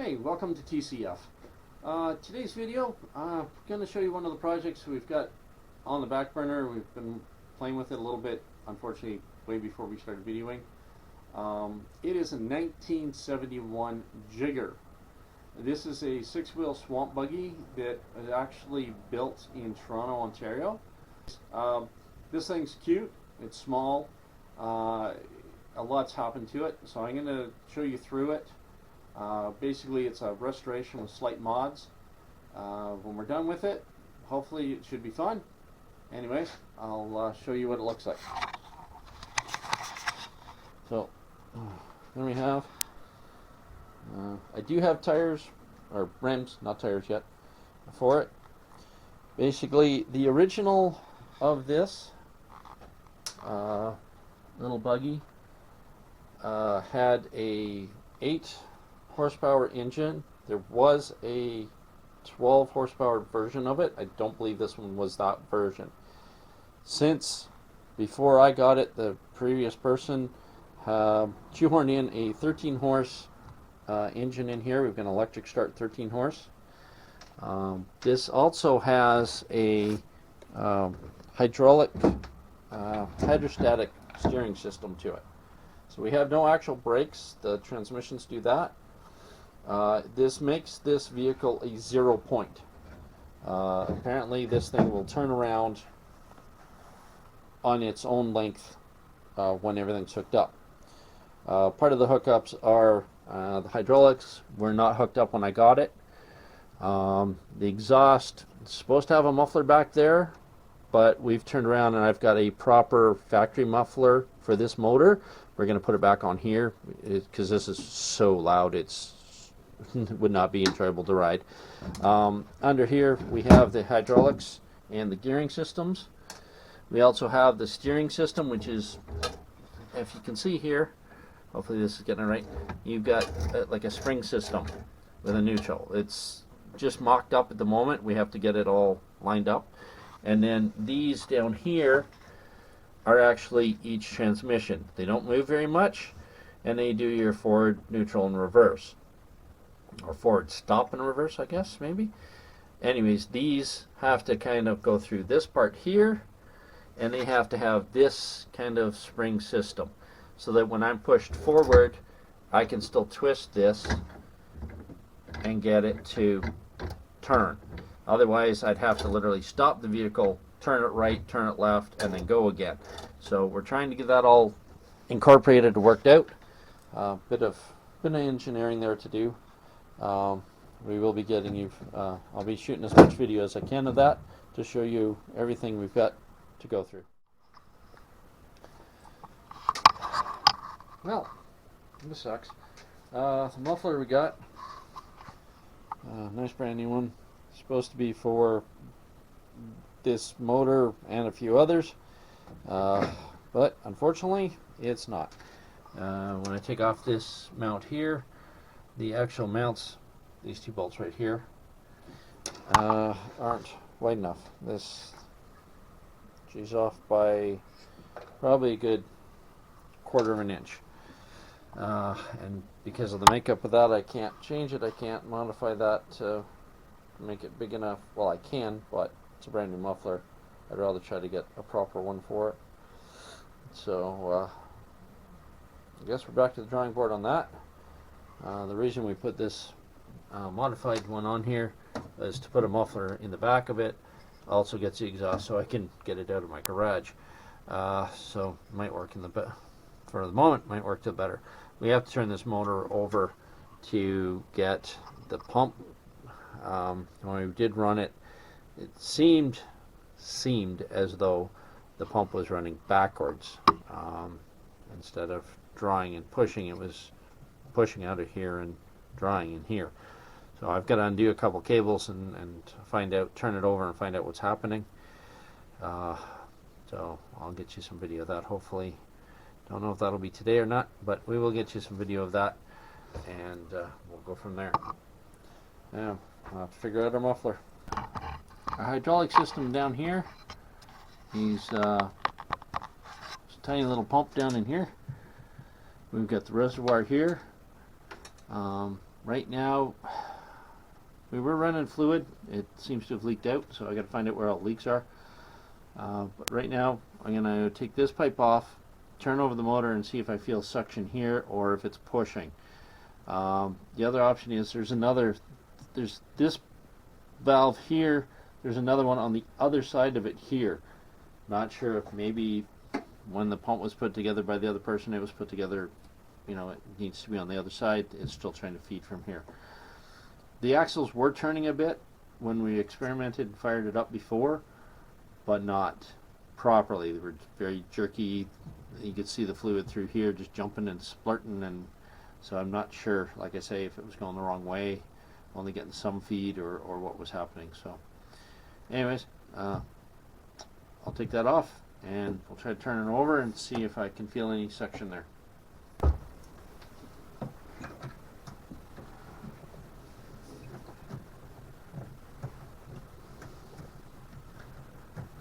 Hey, welcome to TCF. Today's video, I'm going to show you one of the projects we've got on the back burner. We've been playing with it a little bit, unfortunately, way before we started videoing. It is a 1971 Jiger. This is a six-wheel swamp buggy that is actually built in Toronto, Ontario. This thing's cute, it's small, a lot's happened to it, so I'm going to show you through it. Basically it's a restoration with slight mods. When we're done with it, hopefully it should be fun. Anyways, I'll show you what it looks like. So then we have I do have tires, or rims, not tires yet, for it. Basically the original of this little buggy had a 8 horsepower engine. There was a 12 horsepower version of it. I don't believe this one was that version. Since before I got it, the previous person shoehorned in a 13 horse engine in here. We've got an electric start 13 horse. This also has a hydraulic hydrostatic steering system to it. So we have no actual brakes. The transmissions do that. This makes this vehicle a 0 point. Apparently this thing will turn around on its own length when everything's hooked up. Part of the hookups are the hydraulics were not hooked up when I got it. The exhaust is supposed to have a muffler back there, but we've turned around and I've got a proper factory muffler for this motor. We're going to put it back on here because this is so loud it would not be enjoyable to ride. Under here we have the hydraulics and the gearing systems. We also have the steering system, which is, if you can see here, hopefully this is getting it right, you've got like a spring system with a neutral. It's just mocked up at the moment. We have to get it all lined up. And then these down here are actually each transmission. They don't move very much, and they do your forward, neutral, and reverse. Or forward stop and reverse, I guess, maybe. Anyways, these have to kind of go through this part here, and they have to have this kind of spring system, so that when I'm pushed forward, I can still twist this and get it to turn. Otherwise, I'd have to literally stop the vehicle, turn it right, turn it left, and then go again. So we're trying to get that all incorporated and worked out. Bit of engineering there to do. We will be getting you, I'll be shooting as much video as I can of that to show you everything we've got to go through. Well, this sucks. The muffler we got, nice brand new one. Supposed to be for this motor and a few others, but unfortunately it's not. When I take off this mount here, the actual mounts, these two bolts right here, aren't wide enough. This she's off by probably a good 1/4 of an inch, and because of the makeup of that, I can't change it. I can't modify that to make it big enough. Well, I can, but it's a brand new muffler. I'd rather try to get a proper one for it. So I guess we're back to the drawing board on that. The reason we put this modified one on here is to put a muffler in the back of it. Also gets the exhaust so I can get it out of my garage. So it might work in the for the moment, might work to better. We have to turn this motor over to get the pump. When we did run it, it seemed as though the pump was running backwards. Instead of drawing and pushing, it was pushing out of here and drawing in here. So I've got to undo a couple cables and find out, turn it over and find out what's happening. So I'll get you some video of that, hopefully. Don't know if that'll be today or not, but we will get you some video of that, and we'll go from there. Now I'll have to figure out our muffler. Our hydraulic system down here is a tiny little pump down in here. We've got the reservoir here. Right now, we were running fluid. It seems to have leaked out, so I got to find out where all the leaks are. But right now, I'm going to take this pipe off, turn over the motor, and see if I feel suction here or if it's pushing. The other option is there's this valve here, there's another one on the other side of it here. Not sure if maybe when the pump was put together by the other person, it was put together, you know, it needs to be on the other side. It's still trying to feed from here. The axles were turning a bit when we experimented and fired it up before, but not properly. They were very jerky. You could see the fluid through here just jumping and splurting, and so I'm not sure, like I say, if it was going the wrong way, only getting some feed, or what was happening. So anyways, I'll take that off and we'll try to turn it over and see if I can feel any suction there.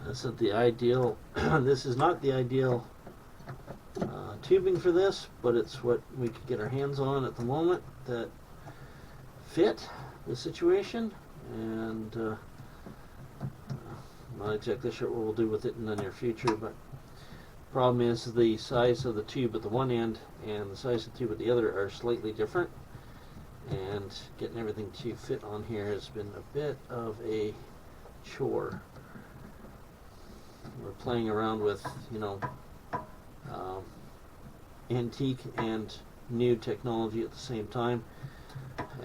This is the ideal this is not the ideal tubing for this, but it's what we could get our hands on at the moment that fit the situation, and I'm not exactly sure what we'll do with it in the near future. But the problem is the size of the tube at the one end and the size of the tube at the other are slightly different, and getting everything to fit on here has been a bit of a chore. We're playing around with, you know, antique and new technology at the same time.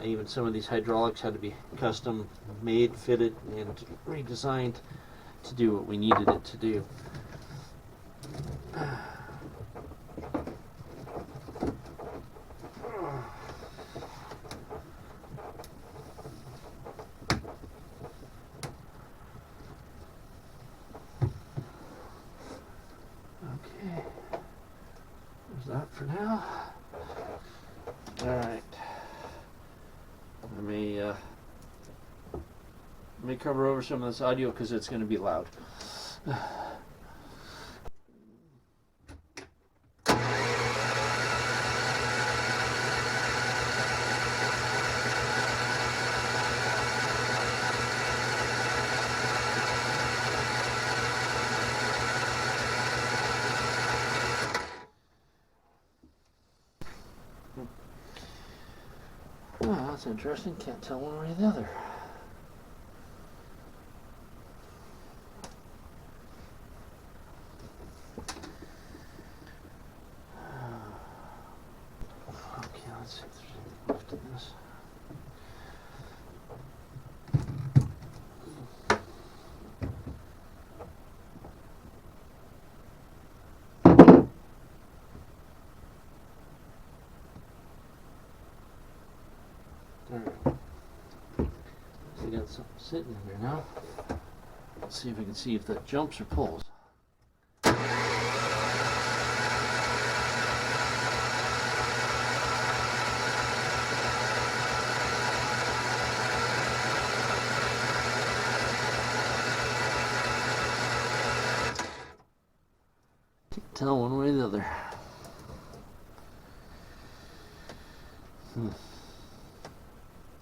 Even some of these hydraulics had to be custom made, fitted, and redesigned to do what we needed it to do. Okay, there's that for now. Alright. Let me cover over some of this audio because it's going to be loud. Oh, that's interesting. Can't tell one way or the other. Okay, let's see if there's anything left in this. We got something sitting in here now. Let's see if we can see if that jumps or pulls. Can't tell one way or the other.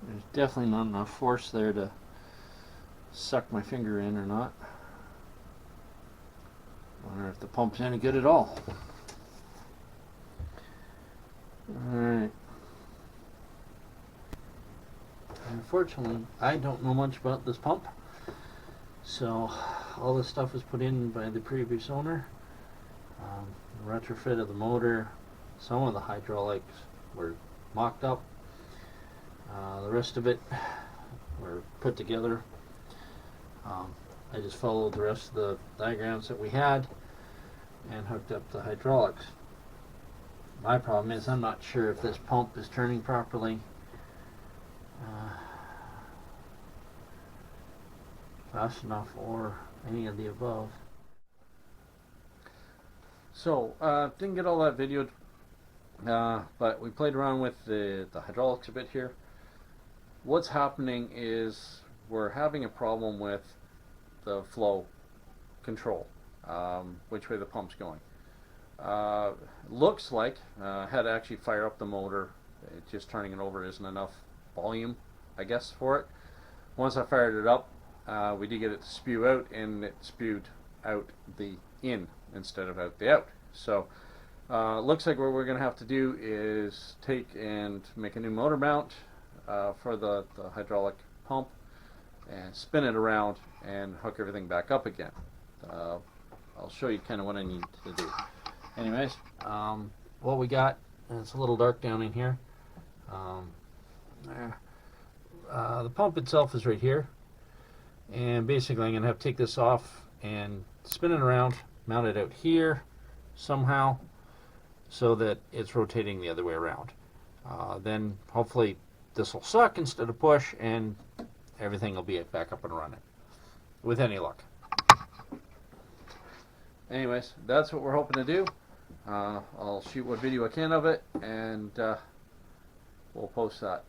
There's definitely not enough force there to suck my finger in or not. Wonder if the pump's any good at all. Alright. Unfortunately, I don't know much about this pump. So, all this stuff was put in by the previous owner. The retrofit of the motor, some of the hydraulics were mocked up. The rest of it were put together. I just followed the rest of the diagrams that we had and hooked up the hydraulics. My problem is I'm not sure if this pump is turning properly. Fast enough or any of the above. So, didn't get all that videoed, but we played around with the hydraulics a bit here. What's happening is we're having a problem with the flow control, which way the pump's going. Looks like I had to actually fire up the motor just turning it over isn't enough volume, I guess, for it. Once I fired it up, we did get it to spew out, and it spewed out the in instead of out the out. So looks like what we're going to have to do is take and make a new motor mount for the hydraulic pump and spin it around and hook everything back up again. I'll show you kind of what I need to do. Anyways, what we got, and it's a little dark down in here. The pump itself is right here, and basically I'm going to have to take this off and spin it around, mount it out here somehow so that it's rotating the other way around. Then hopefully this will suck instead of push, and everything will be back up and running with any luck. Anyways, that's what we're hoping to do. I'll shoot what video I can of it, and we'll post that.